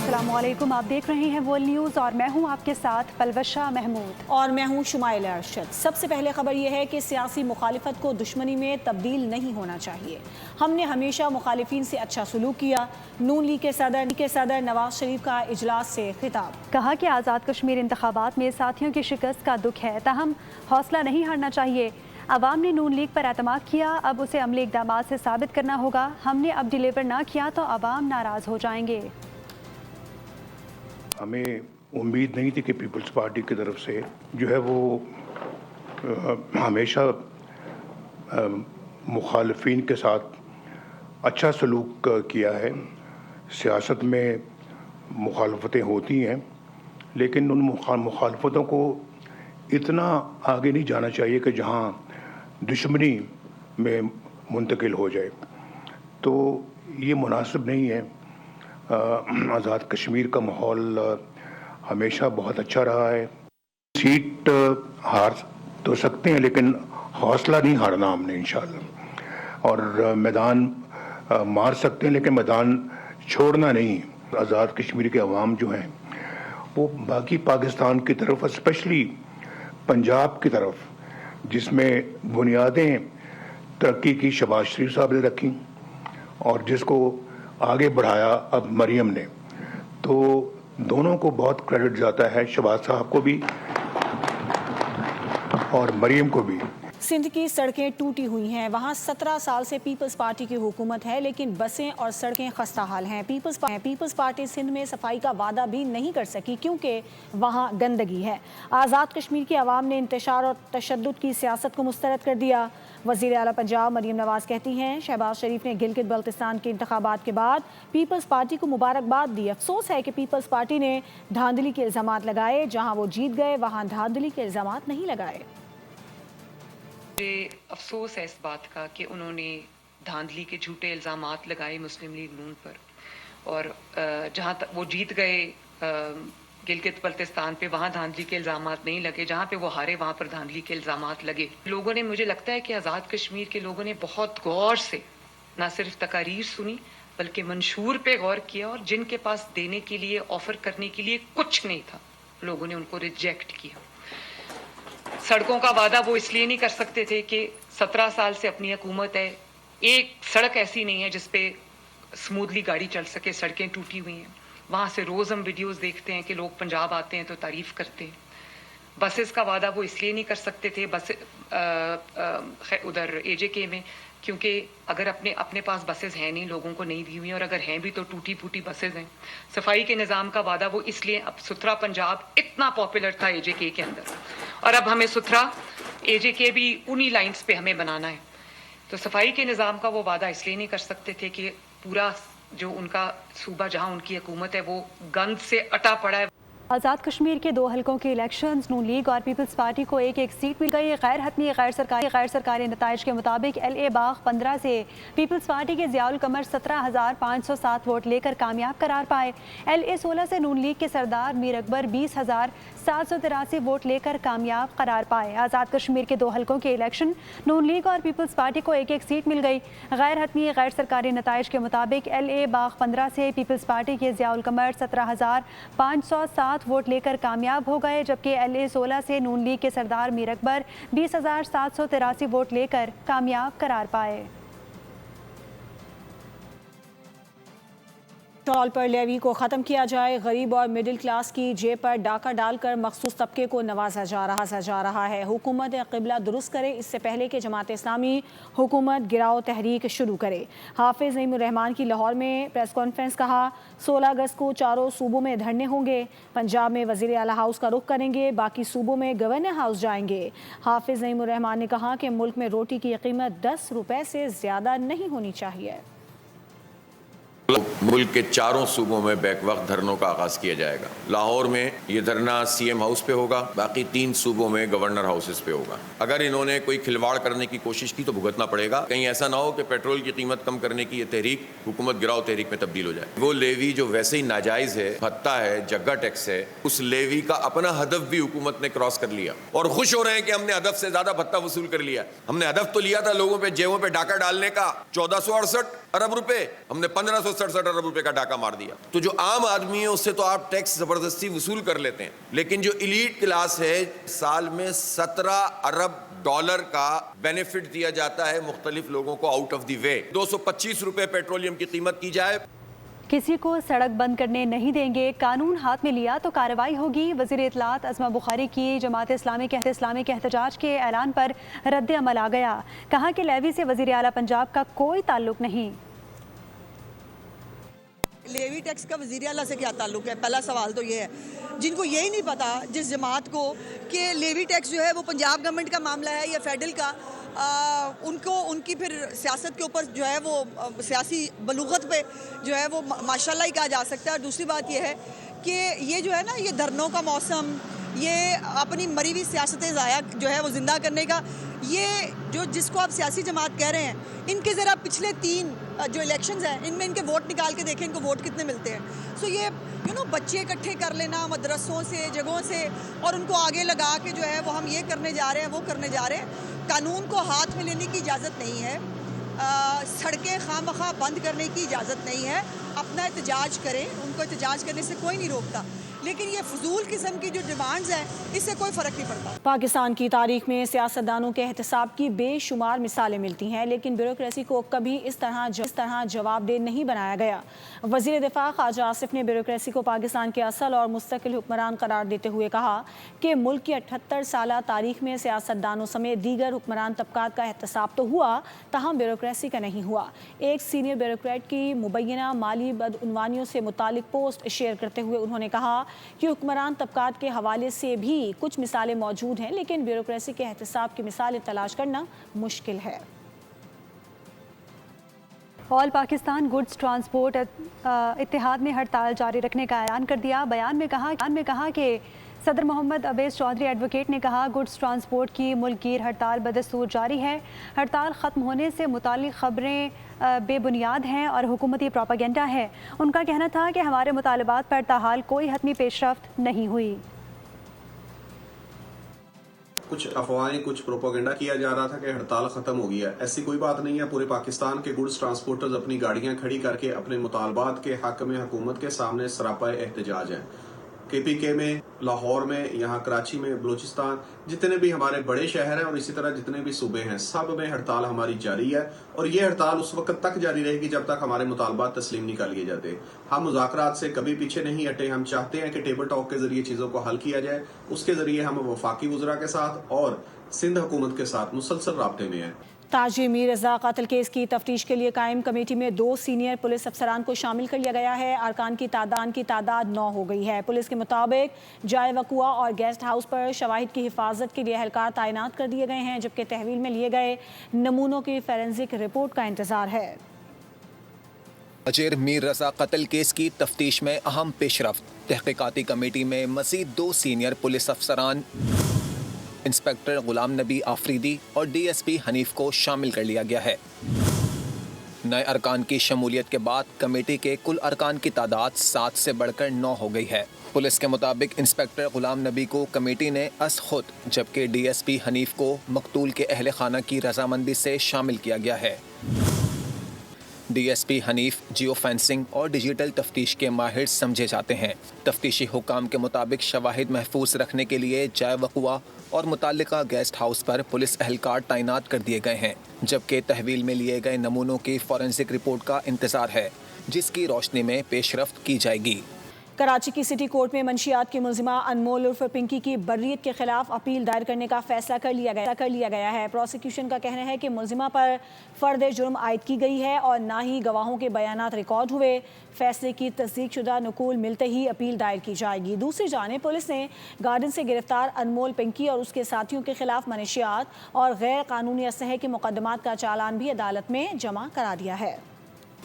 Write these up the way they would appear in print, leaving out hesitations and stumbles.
अस्सलाम वालेकुम, आप देख रहे हैं वर्ल्ड न्यूज़ और मैं हूं आपके साथ पलवशा महमूद और मैं हूं शुमाइल अरशद। सबसे पहले खबर यह है कि सियासी मुखालिफत को दुश्मनी में तब्दील नहीं होना चाहिए। हमने हमेशा मुखालिफिन से अच्छा सलूक किया। नून लीग के सदर नवाज शरीफ का इजलास से खिताब। कहा कि आज़ाद कश्मीर इंतखाबात में साथियों की शिकस्त का दुख है, ताहम हौसला नहीं हारना चाहिए। अवाम ने नून लीग पर एतमाद किया, अब उसे अमली इक़दामात से साबित करना होगा। हमने अब डिलीवर ना किया तो अवाम नाराज़ हो जाएंगे। हमें उम्मीद नहीं थी कि पीपल्स पार्टी की तरफ से जो है वो हमेशा मुखालफिन के साथ अच्छा सलूक किया है। सियासत में मुखालफतें होती हैं, लेकिन उन मुखालफतों को इतना आगे नहीं जाना चाहिए कि जहां दुश्मनी में मुंतकिल हो जाए। तो ये मुनासिब नहीं है। आज़ाद कश्मीर का माहौल हमेशा बहुत अच्छा रहा है। सीट हार तो सकते हैं, लेकिन हौसला नहीं हारना हमने इंशाअल्लाह। और मैदान मार सकते हैं, लेकिन मैदान छोड़ना नहीं। आज़ाद कश्मीर के अवाम जो हैं वो बाकी पाकिस्तान की तरफ, स्पेशली पंजाब की तरफ, जिसमें बुनियादें तरक्की की शहबाज शरीफ साहब ने रखी और जिसको आगे बढ़ाया अब मरियम ने, तो दोनों को बहुत क्रेडिट जाता है, शहबाज साहब को भी और मरियम को भी। सिंध की सड़कें टूटी हुई हैं। वहाँ 17 साल से पीपल्स पार्टी की हुकूमत है, लेकिन बसें और सड़कें खस्ता हाल हैं। पीपल्स पार्टी सिंध में सफाई का वादा भी नहीं कर सकी क्योंकि वहाँ गंदगी है। आज़ाद कश्मीर के अवाम ने इंतशार और तशद्दुद की सियासत को मुस्तरद कर दिया। वज़ीर आला पंजाब मरियम नवाज कहती हैं, शहबाज शरीफ ने गिलगित बल्तिस्तान के इंतखाबात के बाद पीपल्स पार्टी को मुबारकबाद दी। अफसोस है कि पीपल्स पार्टी ने धांधली के इल्ज़ामात लगाए। जहाँ वो जीत गए वहाँ धांधली के इल्ज़ामात नहीं लगाए। मुझे अफसोस है इस बात का कि उन्होंने धांधली के झूठे इल्ज़ामात लगाए मुस्लिम लीग नून पर, और जहाँ तक वो जीत गए गिलगित बल्तिस्तान पे, वहाँ धांधली के इल्ज़ामात नहीं लगे। जहाँ पे वो हारे वहाँ पर धांधली के इल्ज़ामात लगे। लोगों ने, मुझे लगता है कि आज़ाद कश्मीर के लोगों ने बहुत गौर से ना सिर्फ तकारीर सुनी बल्कि मंशूर पे गौर किया, और जिनके पास देने के लिए, ऑफर करने के लिए कुछ नहीं था, लोगों ने उनको रिजेक्ट किया। सड़कों का वादा वो इसलिए नहीं कर सकते थे कि 17 साल से अपनी हुकूमत है, एक सड़क ऐसी नहीं है जिस पे स्मूथली गाड़ी चल सके। सड़कें टूटी हुई हैं। वहाँ से रोज़ हम वीडियोस देखते हैं कि लोग पंजाब आते हैं तो तारीफ़ करते हैं। बसेस का वादा वो इसलिए नहीं कर सकते थे उधर AJK में, क्योंकि अगर अपने पास बसेस हैं नहीं, लोगों को नहीं दी हुई, और अगर हैं भी तो टूटी फूटी बसेस हैं। सफाई के निज़ाम का वादा वो इसलिए, अब सुथरा पंजाब इतना पॉपुलर था AJK के अंदर, और अब हमें सुथरा AJK भी उन्हीं लाइंस पे हमें बनाना है। तो सफाई के निज़ाम का वो वादा इसलिए नहीं कर सकते थे कि पूरा जो उनका सूबा, जहाँ उनकी हुकूमत है, वो गंद से अटा पड़ा है। आज़ाद कश्मीर के 2 हलकों के इलेक्शंस, नून लीग और पीपल्स पार्टी को एक सीट मिल गई। गैर हतमी गैर सरकारी नताइज के मुताबिक LA बाग 15 से पीपल्स पार्टी के ज़ियाउल कमर 17,507 वोट लेकर कामयाब करार पाए। LA 16 से नून लीग के सरदार मीर अकबर 20,783 वोट लेकर कामयाब करार पाए। आज़ाद कश्मीर के 2 हलकों के इलेक्शन, नून लीग और पीपल्स पार्टी को एक सीट मिल गई। गैर हतमी गैर सरकारी नताइज के मुताबिक LA बाग 15 से पीपल्स पार्टी के ज़ियाउल कमर 17,507 वोट लेकर कामयाब हो गए, जबकि LA 16 से नून लीग के सरदार मीर अकबर 20,783 वोट लेकर कामयाब करार पाए। पेट्रोल पर लेवी को ख़त्म किया जाए। गरीब और मिडिल क्लास की जेब पर डाका डालकर मखसूस तबके को नवाजा जा रहा है। हुकूमत क़िबला दुरुस्त करे, इससे पहले कि जमात इस्लामी हुकूमत गिराओ तहरीक शुरू करे। हाफिज़ नईमुर रहमान की लाहौर में प्रेस कॉन्फ्रेंस। कहा 16 अगस्त को चारों सूबों में धरने होंगे। पंजाब में वज़ीर आला हाउस का रुख करेंगे, बाकी सूबों में गवर्नर हाउस जाएंगे। हाफिज़ नईमुर रहमान ने कहा कि मुल्क में रोटी की कीमत 10 रुपये से ज़्यादा नहीं होनी चाहिए। मुल्क के चारों सूबों में बैक वक्त धरनों का आगाज किया जाएगा। लाहौर में ये धरना CM हाउस पे होगा, बाकी 3 सूबों में गवर्नर हाउसेस पे होगा। अगर इन्होंने कोई खिलवाड़ करने की कोशिश की तो भुगतना पड़ेगा। कहीं ऐसा ना हो कि पेट्रोल की कीमत कम करने की ये तहरीक हुकूमत गिराओ तहरीक में तब्दील हो जाए। वो लेवी जो वैसे ही नाजायज है, भत्ता है, जग्गा टैक्स है, उस लेवी का अपना हदफ भी हुकूमत ने क्रॉस कर लिया और खुश हो रहे हैं कि हमने हदफ से ज्यादा भत्ता वसूल कर लिया। हमने हदफ तो लिया था लोगों पे जेबों पे डाका डालने का 1468, ارب روپے, ہم نے 1567 ارب روپے کا ڈاکہ مار دیا. تو جو عام آدمی ہے اس سے تو آپ ٹیکس زبردستی وصول کر لیتے ہیں, لیکن جو ایلیٹ کلاس ہے سال میں 17 ارب ڈالر کا بینیفٹ دیا جاتا ہے مختلف لوگوں کو آؤٹ آف دی وے. 225 روپے پیٹرولیم کی قیمت کی جائے. کسی کو سڑک بند کرنے نہیں دیں گے, قانون ہاتھ میں لیا تو کارروائی ہوگی. وزیر اطلاعات عظمہ بخاری کی جماعت اسلامی کے احتجاج کے اعلان پر رد عمل آ گیا. کہا کہ لیوی سے وزیر اعلیٰ پنجاب کا کوئی تعلق نہیں. لیوی ٹیکس کا وزیر اعلیٰ سے کیا تعلق ہے؟ پہلا سوال تو یہ ہے. جن کو یہی نہیں پتا, جس جماعت کو, کہ لیوی ٹیکس جو ہے وہ پنجاب گورنمنٹ کا معاملہ ہے یا فیڈرل کا, ان کی پھر سیاست کے اوپر جو ہے وہ سیاسی بلوغت پہ جو ہے وہ ماشاءاللہ ہی کہا جا سکتا ہے. اور دوسری بات یہ ہے کہ یہ جو ہے نا, یہ دھرنوں کا موسم, یہ اپنی مری ہوئی سیاستیں ضائع جو ہے وہ زندہ کرنے کا, یہ جس کو آپ سیاسی جماعت کہہ رہے ہیں, ان کے ذرا پچھلے 3 جو الیکشنز ہیں ان میں ان کے ووٹ نکال کے دیکھیں, ان کو ووٹ کتنے ملتے ہیں. سو یہ بچے اکٹھے کر لینا مدرسوں سے, جگہوں سے, اور ان کو آگے لگا کے جو ہے وہ ہم یہ کرنے جا رہے ہیں, وہ کرنے جا رہے ہیں. قانون کو ہاتھ میں لینے کی اجازت نہیں ہے, سڑکیں خواہ مخواہ بند کرنے کی اجازت نہیں ہے. اپنا احتجاج کریں, ان کو احتجاج کرنے سے کوئی نہیں روکتا, لیکن یہ فضول قسم کی جو ڈیمانڈز ہیں اس سے کوئی فرق نہیں پڑتا. پاکستان کی تاریخ میں سیاستدانوں کے احتساب کی بے شمار مثالیں ملتی ہیں, لیکن بیوروکریسی کو کبھی اس طرح جواب دہ نہیں بنایا گیا. وزیر دفاع خواجہ آصف نے بیوروکریسی کو پاکستان کے اصل اور مستقل حکمران قرار دیتے ہوئے کہا کہ ملک کی 78 سالہ تاریخ میں سیاستدانوں سمیت دیگر حکمران طبقات کا احتساب تو ہوا, تاہم بیوروکریسی کا نہیں ہوا. ایک سینئر بیوروکریٹ کی مبینہ مالی بدعنوانیوں سے متعلق پوسٹ شیئر کرتے ہوئے انہوں نے کہا کہ حکمران طبقات کے حوالے سے بھی کچھ مثالیں موجود ہیں, لیکن بیوروکریسی کے احتساب کی مثالیں تلاش کرنا مشکل ہے. آل پاکستان گڈز ٹرانسپورٹ اتحاد نے ہڑتال جاری رکھنے کا اعلان کر دیا. بیان میں کہا کہ صدر محمد اویس چودھری ایڈوکیٹ نے کہا گڈز ٹرانسپورٹ کی ملک گیر ہڑتال بدستور جاری ہے. ہڑتال ختم ہونے سے متعلق خبریں بے بنیاد ہیں اور حکومتی پروپیگنڈا ہے. ان کا کہنا تھا کہ ہمارے مطالبات پر تاحال کوئی حتمی پیش رفت نہیں ہوئی. کچھ افواہیں, کچھ پروپیگنڈا کیا جا رہا تھا کہ ہڑتال ختم ہو گیا. ایسی کوئی بات نہیں ہے. پورے پاکستان کے گڈز ٹرانسپورٹرز اپنی گاڑیاں کھڑی کر کے اپنے مطالبات کے حق میں حکومت کے سامنے سراپا احتجاج ہیں. KPK میں, لاہور میں, یہاں کراچی میں, بلوچستان, جتنے بھی ہمارے بڑے شہر ہیں اور اسی طرح جتنے بھی صوبے ہیں, سب میں ہڑتال ہماری جاری ہے. اور یہ ہڑتال اس وقت تک جاری رہے گی جب تک ہمارے مطالبات تسلیم نہیں کر لیے جاتے. ہم مذاکرات سے کبھی پیچھے نہیں ہٹے. ہم چاہتے ہیں کہ ٹیبل ٹاک کے ذریعے چیزوں کو حل کیا جائے. اس کے ذریعے ہم وفاقی وزراء کے ساتھ اور سندھ حکومت کے ساتھ مسلسل رابطے میں ہیں. تاجر میر رضا قتل کیس کی تفتیش کے لیے قائم کمیٹی میں 2 سینئر پولیس افسران کو شامل کر لیا گیا ہے. ارکان کی تعداد 9 ہو گئی ہے. پولیس کے مطابق جائے وقوع اور گیسٹ ہاؤس پر شواہد کی حفاظت کے لیے اہلکار تعینات کر دیے گئے ہیں, جبکہ تحویل میں لیے گئے نمونوں کی فورینسک رپورٹ کا انتظار ہے. تاجر میر رضا قتل کیس کی تفتیش میں اہم پیش رفت. تحقیقاتی کمیٹی میں مزید 2 سینئر پولیس افسران انسپیکٹر غلام نبی آفریدی اور DSP حنیف کو شامل کر لیا گیا ہے. نئے ارکان کی شمولیت کے بعد کمیٹی کے کل ارکان کی تعداد 7 سے بڑھ کر 9 ہو گئی ہے. پولیس کے مطابق انسپیکٹر غلام نبی کو کمیٹی نے از خود, جبکہ DSP حنیف کو مقتول کے اہل خانہ کی رضامندی سے شامل کیا گیا ہے. DSP حنیف جیو فینسنگ اور ڈیجیٹل تفتیش کے ماہر سمجھے جاتے ہیں. تفتیشی حکام کے مطابق شواہد محفوظ رکھنے کے لیے جائے وقوع اور متعلقہ گیسٹ ہاؤس پر پولیس اہلکار تعینات کر دیے گئے ہیں, جبکہ تحویل میں لیے گئے نمونوں کی فورینسک رپورٹ کا انتظار ہے, جس کی روشنی میں پیش رفت کی جائے گی. کراچی کی سٹی کورٹ میں منشیات کی ملزمہ انمول عرف پنکی کی بریت کے خلاف اپیل دائر کرنے کا فیصلہ کر لیا گیا ہے. پروسیکیوشن کا کہنا ہے کہ ملزمہ پر فرد جرم عائد کی گئی ہے اور نہ ہی گواہوں کے بیانات ریکارڈ ہوئے. فیصلے کی تصدیق شدہ نقول ملتے ہی اپیل دائر کی جائے گی. دوسری جانب پولیس نے گارڈن سے گرفتار انمول پنکی اور اس کے ساتھیوں کے خلاف منشیات اور غیر قانونی اسلحے کے مقدمات کا چالان بھی عدالت میں جمع کرا دیا ہے.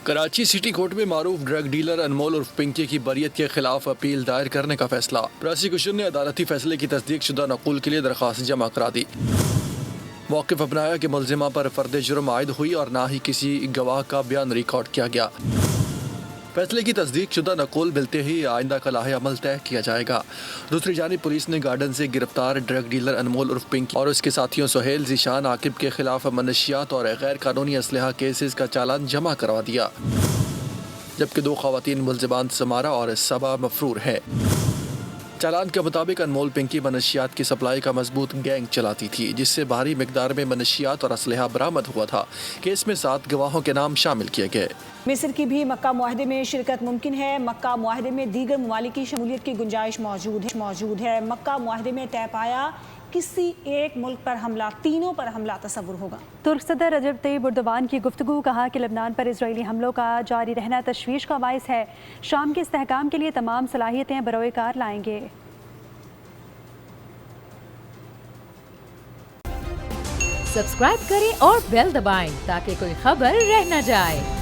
کراچی سٹی کورٹ میں معروف ڈرگ ڈیلر انمول عرف پنکی کی بریت کے خلاف اپیل دائر کرنے کا فیصلہ. پروسیکیوشن نے عدالتی فیصلے کی تصدیق شدہ نقول کے لیے درخواست جمع کرا دی. موقف اپنایا کہ ملزمہ پر فرد جرم عائد ہوئی اور نہ ہی کسی گواہ کا بیان ریکارڈ کیا گیا. फैसले की तस्दीक शुदा नकुल मिलते ही आइंदा का लाहे अमल तय किया जाएगा। दूसरी जानिब पुलिस ने गार्डन से गिरफ्तार ड्रग डीलर अनमोल उर्फ पिंकी और उसके साथियों सुहेल, ज़ीशान, आकिब के खिलाफ मनशियात और गैर कानूनी असलहा केसेस का चालान जमा करवा दिया, जबकि 2 खवातीन मुल्ज़िमान समारा और सबा मफरूर हैं। चालान के मुताबिक अनमोल पिंकी मनशियात की सप्लाई का मजबूत गैंग चलाती थी, जिससे भारी मिकदार में मनशियात और असलहा बरामद हुआ था। केस में 7 गवाहों के नाम शामिल किए गए। मिस्र की भी मक्का मुआहदे में शिरकत मुमकिन है। मक्का मुआहदे में दीगर ममालिक की शमूलियत की गुंजाइश मौजूद है। मक्का मुआहदे में तय पाया किसी एक मुल्क पर हमला, तीनों पर हमला तस्वुर होगा। तुर्क सदर रजब तैयब एर्दोगान की गुफ्तगू, कहा कि लबनान पर इजरायली हमलों का जारी रहना तशवीश का बाइस है। शाम के इस्तेहकाम के लिए तमाम सलाहियतें बरोए कार लाएंगे। सब्सक्राइब करें और बेल दबाएं ताकि कोई खबर रह न जाए।